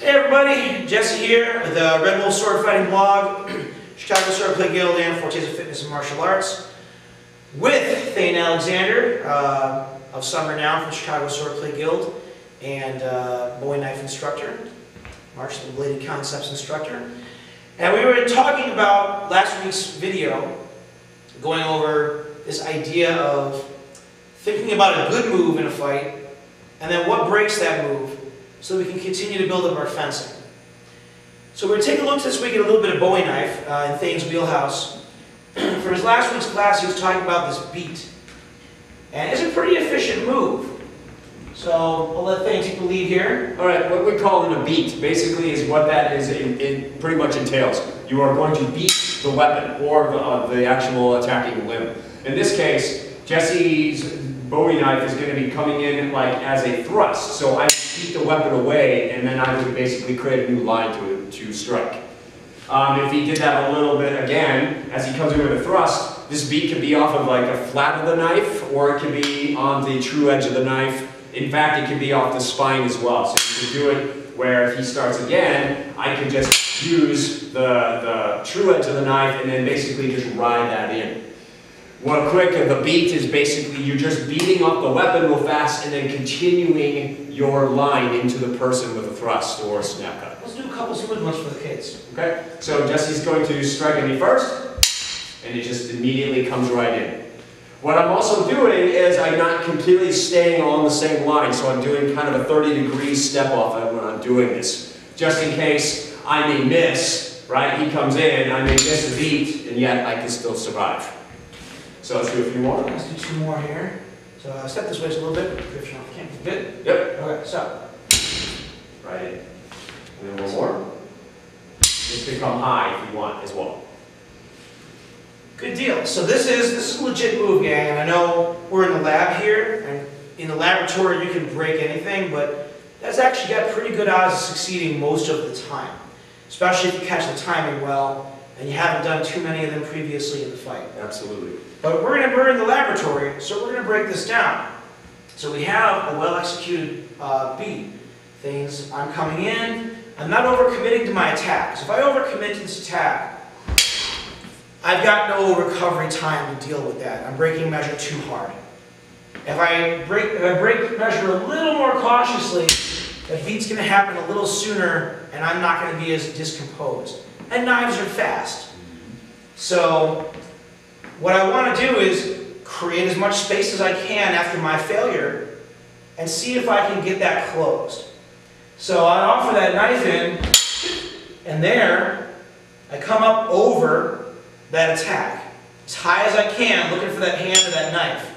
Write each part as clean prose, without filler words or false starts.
Hey everybody, Jesse here with the Red Wolf Sword Fighting Blog, Chicago Swordplay Guild, and Fortes of Fitness and Martial Arts, with Thayne Alexander, of some renown from Chicago Swordplay Guild, and Bowie knife instructor, martial and bladed concepts instructor. And we were talking about last week's video, going over this idea of thinking about a good move in a fight, and then what breaks that move, so we can continue to build up our fencing. So we're going to take a look this week at a little bit of Bowie knife in Thayne's wheelhouse. For his last week's class, he was talking about this beat. And it's a pretty efficient move. So I'll let Thayne take the lead here. All right, what we're calling a beat basically is what that is. It pretty much entails. You are going to beat the weapon or the actual attacking limb. In this case, Jesse's Bowie knife is going to be coming in like as a thrust. So I beat the weapon away, and then I would basically create a new line to strike. If he did that a little bit again, as he comes in with a thrust, this beat could be off of like a flat of the knife, or it could be on the true edge of the knife. In fact, it could be off the spine as well. So you could do it where if he starts again, I could just use the true edge of the knife and then basically just ride that in. One quick, the beat is basically you're just beating up the weapon real fast and then continuing your line into the person with a thrust or a snap cut. Let's do a couple smooth ones for the kids. Okay, so Jesse's going to strike at me first, and it just immediately comes right in. What I'm also doing is I'm not completely staying on the same line, so I'm doing kind of a 30-degree step off when I'm doing this. Just in case I may miss, right? He comes in, I may miss a beat, and yet I can still survive. So let's do a few more. Let's do two more here. So step this way just a little bit. If you can't fit. Yep. Okay, so. Right in. And then one more. Just to come high if you want as well. Good deal. So this is a legit move, gang, and I know we're in the lab here, and in the laboratory you can break anything, but that's actually got pretty good odds of succeeding most of the time, especially if you catch the timing well and you haven't done too many of them previously in the fight. Absolutely. But we're in the laboratory, so we're going to break this down. So we have a well-executed beat. Things, I'm coming in, I'm not overcommitting to my attack. So if I overcommit to this attack, I've got no recovery time to deal with that. I'm breaking measure too hard. If I break measure a little more cautiously, that beat's going to happen a little sooner, and I'm not going to be as discomposed. And knives are fast. So what I want to do is create as much space as I can after my failure and see if I can get that closed. So I offer that knife in, and there I come up over that attack as high as I can, looking for that hand or that knife,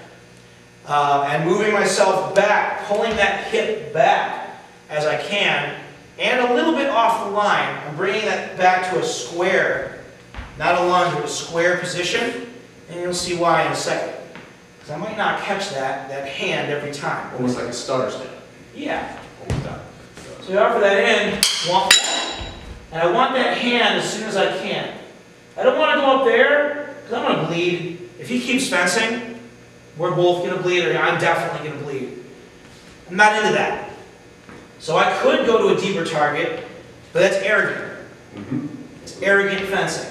and moving myself back, pulling that hip back as I can, and a little bit off the line. I'm bringing that back to a square, not a lunge, but a square position, and you'll see why in a second. Because I might not catch that hand every time. Almost like a stutter step. Yeah. Almost done. So you offer that in, want that, and I want that hand as soon as I can. I don't want to go up there, because I'm going to bleed. If he keeps fencing, we're both going to bleed, or I'm definitely going to bleed. I'm not into that. So I could go to a deeper target, but that's arrogant. It's arrogant fencing.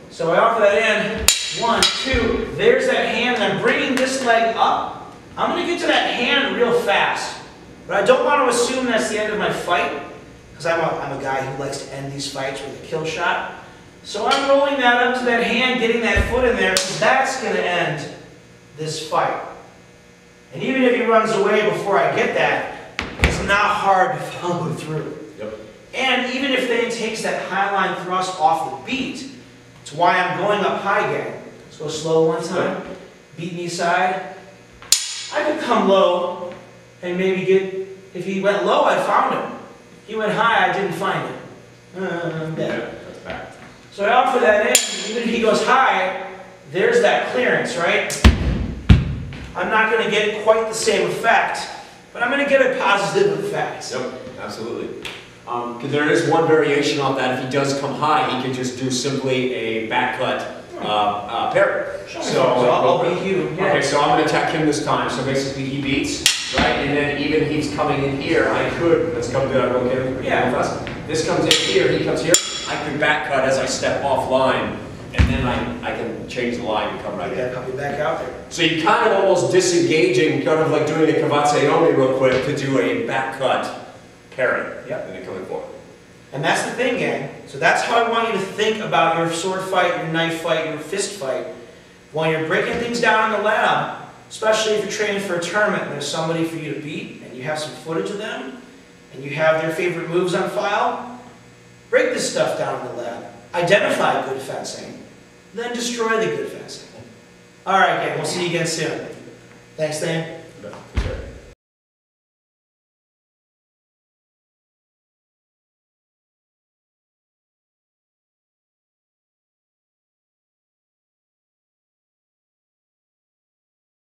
So I offer that in, 1, 2, there's that hand, and I'm bringing this leg up. I'm going to get to that hand real fast, but I don't want to assume that's the end of my fight, because I'm a guy who likes to end these fights with a kill shot. So I'm rolling that up to that hand, getting that foot in there, because that's going to end this fight. And even if he runs away before I get that, it's not hard to follow through. Yep. And even if Thayne takes that high line thrust off the beat, it's why I'm going up high, gang. Let's go slow one time. Beat knee side. I could come low and maybe get, if he went low, I found him. He went high, I didn't find him. Yeah, that's back. So I offer that in, even if he goes high, there's that clearance, right? I'm not going to get quite the same effect, but I'm going to get a positive effect. Yep, absolutely. Because there is one variation on that. If he does come high, he can just do simply a back cut parry. So I'll beat you. Yeah. Okay, so I'm going to attack him this time. So basically he beats, right? And then even he's coming in here, I could, let's come to, okay, Yeah. This comes in here, he comes here. I could back cut as I step offline, and then I can change the line and come right in. Yeah, I'll be back out there. So you're kind of almost disengaging, kind of like doing a Kavatseomi real quick to do a back cut parry. Yep. And then coming forward. And that's the thing, gang. So that's how I want you to think about your sword fight, your knife fight, your fist fight. When you're breaking things down in the lab, especially if you're training for a tournament and there's somebody for you to beat, and you have some footage of them, and you have their favorite moves on file, break this stuff down in the lab. Identify good fencing, then destroy the good fencing. All right, gang, we'll see you again soon. Thanks, Thayne.